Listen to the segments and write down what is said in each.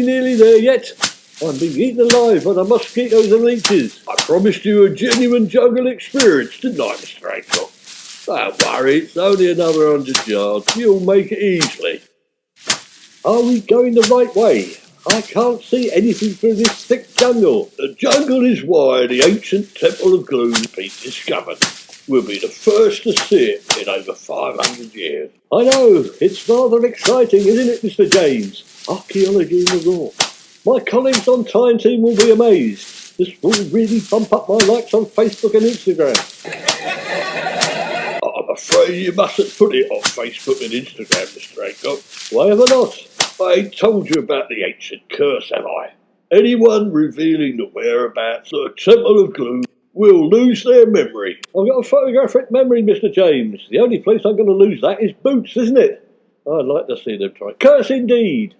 nearly there yet. I'm being eaten alive by the mosquitoes and leeches. I promised you a genuine jungle experience, didn't I, Mr. Hancock? Don't worry, it's only another 100 yards. You'll make it easily. Are we going the right way? I can't see anything through this thick jungle. The jungle is why the ancient Temple of Gloom has been discovered. We'll be the first to see it in over 500 years. I know, it's rather exciting, isn't it, Mr. James? Archaeology in the raw. My colleagues on Time Team will be amazed. This will really bump up my likes on Facebook and Instagram. I'm afraid you mustn't put it on Facebook and Instagram, Mr. Hancock. Why ever not? I ain't told you about the ancient curse, have I? Anyone revealing the whereabouts of the Temple of Gloom will lose their memory. I've got a photographic memory, Mr. James. The only place I'm going to lose that is boots, isn't it? I'd like to see them try. Curse indeed!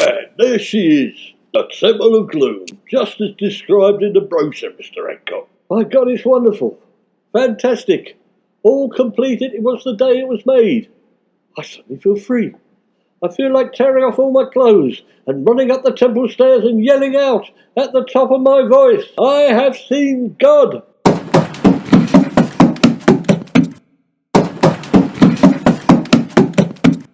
And there she is, the Temple of Gloom, just as described in the brochure, Mr. Hancock. My God, it's wonderful. Fantastic. All completed. It was the day it was made. I suddenly feel free. I feel like tearing off all my clothes and running up the temple stairs and yelling out at the top of my voice, I have seen God.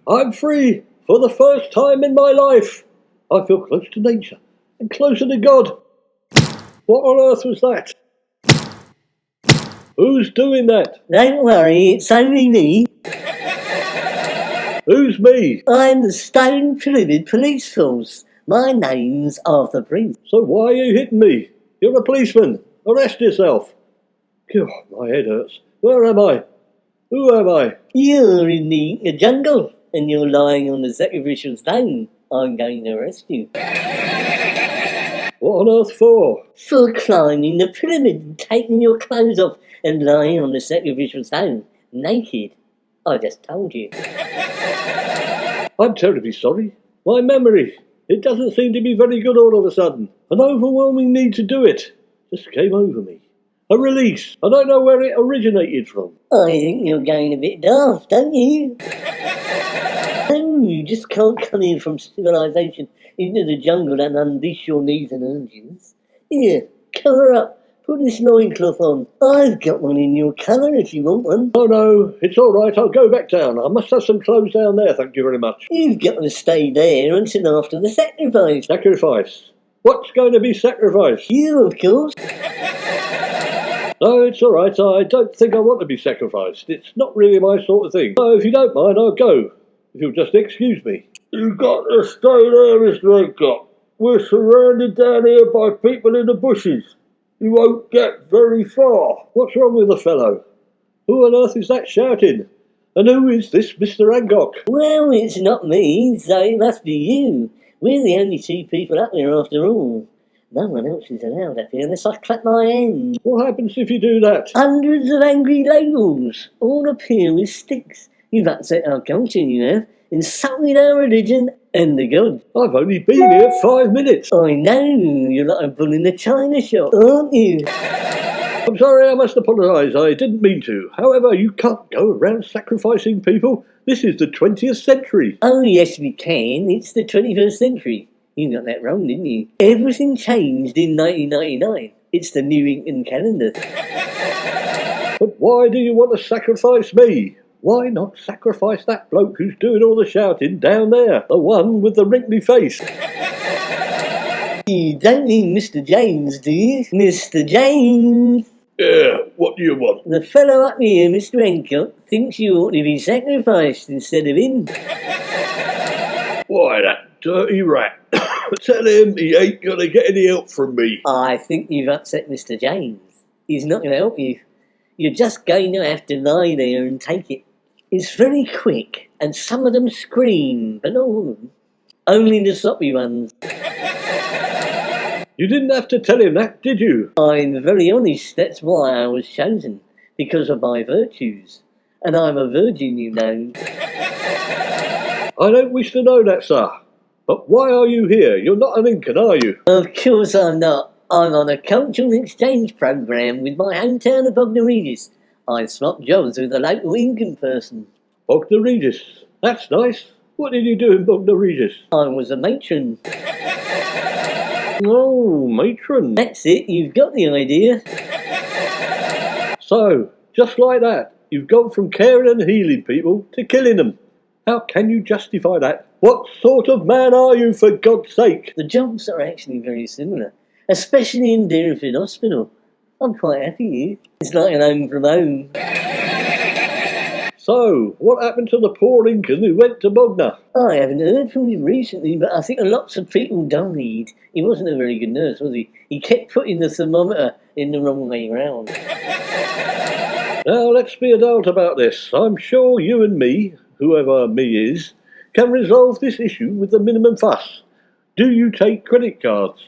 I'm free for the first time in my life. I feel close to nature and closer to God. What on earth was that? Who's doing that? Don't worry, it's only me. Who's me? I'm the Stone Pyramid Police Force. My name's Arthur Prince. So why are you hitting me? You're a policeman. Arrest yourself. God, my head hurts. Where am I? Who am I? You're in the jungle and you're lying on the sacrificial stone. I'm going to arrest you. What on earth for? For climbing the pyramid and taking your clothes off and lying on the sacrificial stone, naked. I just told you. I'm terribly sorry. My memory, it doesn't seem to be very good all of a sudden. An overwhelming need to do it just came over me. A release. I don't know where it originated from. I think you're going a bit daft, don't you? No, you just can't come in from civilization into the jungle and unleash your needs and urges. Here, cover up. Put this loincloth on. I've got one in your colour if you want one. Oh no, it's all right. I'll go back down. I must have some clothes down there, thank you very much. You've got to stay there until after the sacrifice. Sacrifice? What's going to be sacrificed? You, of course. No, it's all right. I don't think I want to be sacrificed. It's not really my sort of thing. So if you don't mind, I'll go. If you'll just excuse me. You've got to stay there, Mr. Hancock. We're surrounded down here by people in the bushes. You won't get very far. What's wrong with the fellow? Who on earth is that shouting? And who is this Mr. Hancock? Well, it's not me, so it must be you. We're the only two people up here after all. No one else is allowed up here unless I clap my hands. What happens if you do that? Hundreds of angry locals, all up here with sticks. You've upset our culture, you have, insulted our religion and the gods. I've only been here 5 minutes. I know, you're like a bull in a china shop, aren't you? I'm sorry, I must apologise. I didn't mean to. However, you can't go around sacrificing people. This is the 20th century. Oh, yes, we can. It's the 21st century. You got that wrong, didn't you? Everything changed in 1999. It's the New England calendar. But why do you want to sacrifice me? Why not sacrifice that bloke who's doing all the shouting down there? The one with the wrinkly face. You don't mean Mr. James, do you? Mr. James! Yeah, what do you want? The fellow up here, Mr. Hancock, thinks you ought to be sacrificed instead of him. Why, that dirty rat. Tell him he ain't going to get any help from me. I think you've upset Mr. James. He's not going to help you. You're just going to have to lie there and take it. It's very quick, and some of them scream, but not all of them. Only the sloppy ones. You didn't have to tell him that, did you? I'm very honest, that's why I was chosen. Because of my virtues. And I'm a virgin, you know. I don't wish to know that, sir. But why are you here? You're not an Incan, are you? Of course I'm not. I'm on a cultural exchange programme with my hometown of Bognor Regis. I swapped jobs with a local Incan person. Bognor Regis. That's nice. What did you do in Bognor Regis? I was a matron. Oh, matron. That's it, you've got the idea. So, just like that, you've gone from caring and healing people to killing them. How can you justify that? What sort of man are you, for God's sake? The jobs are actually very similar, especially in Derriford Hospital. I'm quite happy here. It's like an home from home. So, what happened to the poor Incan who went to Bognor? I haven't heard from him recently, but I think lots of people died. He wasn't a very good nurse, was he? He kept putting the thermometer in the wrong way round. Now, let's be adult about this. I'm sure you and me, whoever me is, can resolve this issue with the minimum fuss. Do you take credit cards?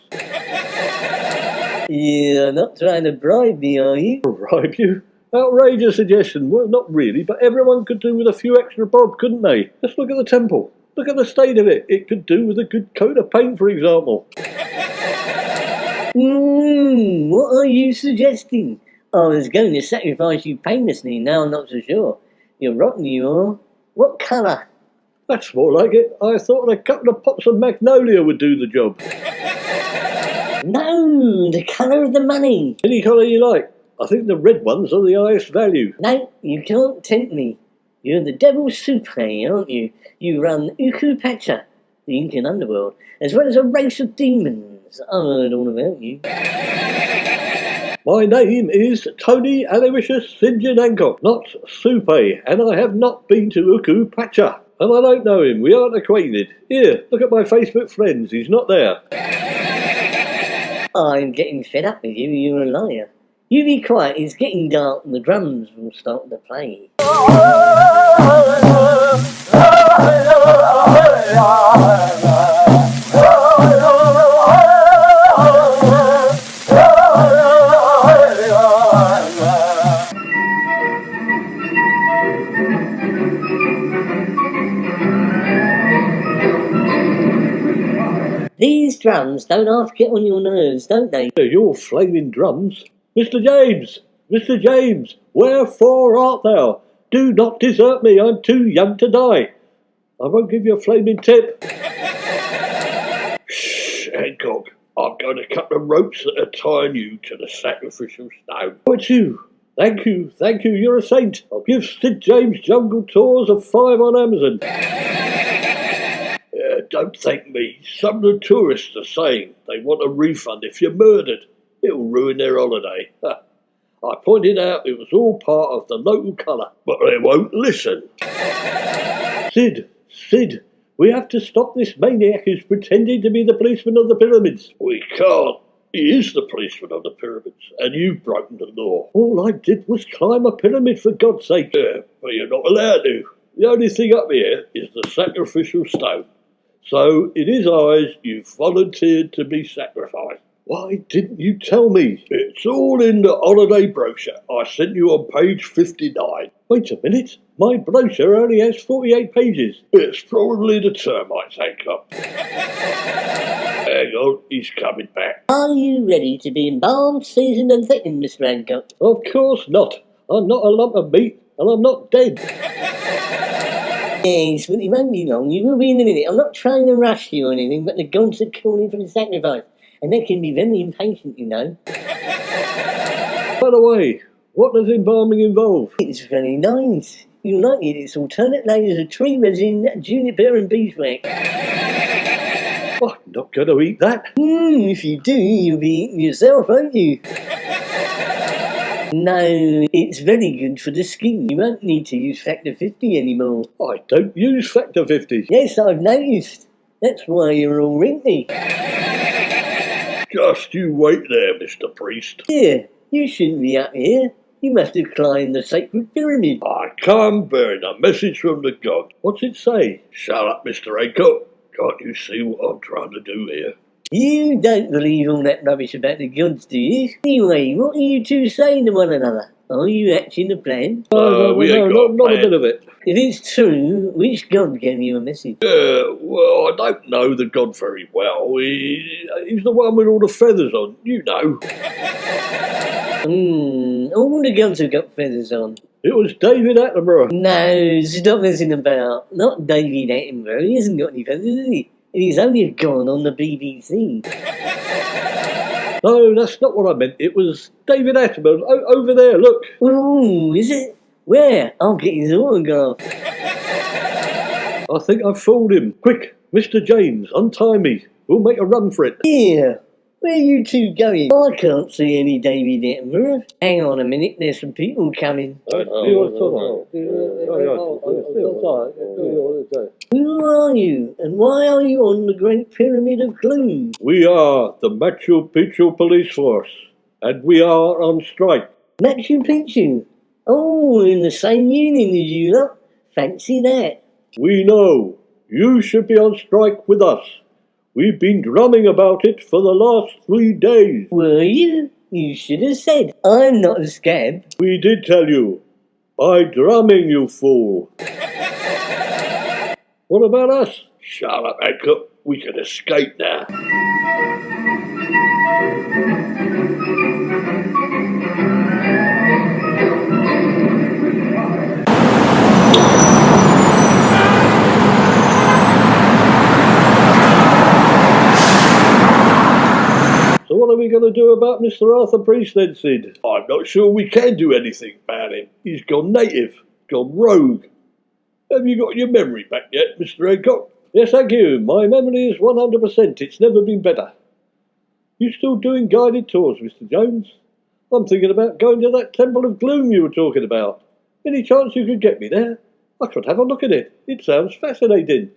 You're not trying to bribe me, are you? Bribe you? Outrageous suggestion. Well, not really, but everyone could do with a few extra bob, couldn't they? Just look at the temple. Look at the state of it. It could do with a good coat of paint, for example. What are you suggesting? I was going to sacrifice you painlessly, now I'm not so sure. You're rotten, you are. What colour? That's more like it. I thought a couple of pots of magnolia would do the job. No, the colour of the money. Any colour you like. I think the red ones are the highest value. No, you can't tempt me. You're the devil's soupe, aren't you? You run Uku Pacha, the Incan underworld, as well as a race of demons. I've heard all about you. My name is Tony Aloysius St. John Hancock, not Supe, and I have not been to Uku Pacha. And I don't know him, we aren't acquainted. Here, look at my Facebook friends, he's not there. I'm getting fed up with you, you're a liar. You be quiet, it's getting dark and the drums will start to play. These drums don't half get on your nerves, don't they? Your flaming drums. Mr. James! Mr. James! Wherefore art thou? Do not desert me, I'm too young to die. I won't give you a flaming tip. Shh, Hancock. I'm going to cut the ropes that are tying you to the sacrificial stone. Oh, it's you. Thank you, you're a saint. I'll give Sid James Jungle Tours of 5 on Amazon. Don't thank me. Some of the tourists are saying they want a refund if you're murdered. It'll ruin their holiday. I pointed out it was all part of the local colour, but they won't listen. Sid, we have to stop this maniac who's pretending to be the policeman of the pyramids. We can't. He is the policeman of the pyramids, and you've broken the law. All I did was climb a pyramid, for God's sake. But you're not allowed to. The only thing up here is the sacrificial stone. So, in his eyes, you've volunteered to be sacrificed. Why didn't you tell me? It's all in the holiday brochure I sent you on page 59. Wait a minute. My brochure only has 48 pages. It's probably the termites, Hancock. Hang on, he's coming back. Are you ready to be embalmed, seasoned and thickened, Mr. Hancock? Of course not. I'm not a lump of meat, and I'm not dead. Yes, but it won't be long. You will be in a minute. I'm not trying to rush you or anything, but the gods are calling for the sacrifice. And they can be very impatient, you know. By the way, what does embalming involve? It's very nice. You'll like it. It's alternate layers of tree resin, juniper and beeswax. I'm not going to eat that. If you do, you'll be eating yourself, won't you? No, it's very good for the skin. You won't need to use Factor 50 anymore. I don't use Factor 50. Yes, I've noticed. That's why you're all wrinkly. Just you wait there, Mr. Priest. Here, you shouldn't be up here. You must have climbed the sacred pyramid. I come bearing a message from the god. What's it say? Shut up, Mr. Hancock. Can't you see what I'm trying to do here? You don't believe all that rubbish about the gods, do you? Anyway, what are you two saying to one another? Are you hatching a plan? No, not a bit of it. If it's true, which god gave you a message? Well, I don't know the god very well. He's the one with all the feathers on, you know. on. All the girls have got feathers on. It was David Attenborough. No, stop messing about. Not David Attenborough. He hasn't got any feathers, has he? And he's only gone on the BBC. No, that's not what I meant. It was David Attenborough. Over there, look. Oh, is it? Where? I'll get his autograph. I think I've fooled him. Quick, Mr. James, untie me. We'll make a run for it. Here. Where are you two going? I can't see any David Attenborough. Hang on a minute, there's some people coming. Who are you, and why are you on the Great Pyramid of Gloom? We are the Machu Picchu Police Force, and we are on strike. Machu Picchu? Oh, in the same union as you lot? Fancy that. We know. You should be on strike with us. We've been drumming about it for the last 3 days. Were you? You should have said, I'm not a scab. We did tell you. By drumming, you fool. What about us? Shut up, Hancock. We can escape now. So what are we going to do about Mr. Arthur Priest then, Sid? I'm not sure we can do anything about him. He's gone native, gone rogue. Have you got your memory back yet, Mr. Hancock? Yes, thank you. My memory is 100%. It's never been better. You still doing guided tours, Mr. Jones? I'm thinking about going to that Temple of Gloom you were talking about. Any chance you could get me there? I could have a look at it. It sounds fascinating.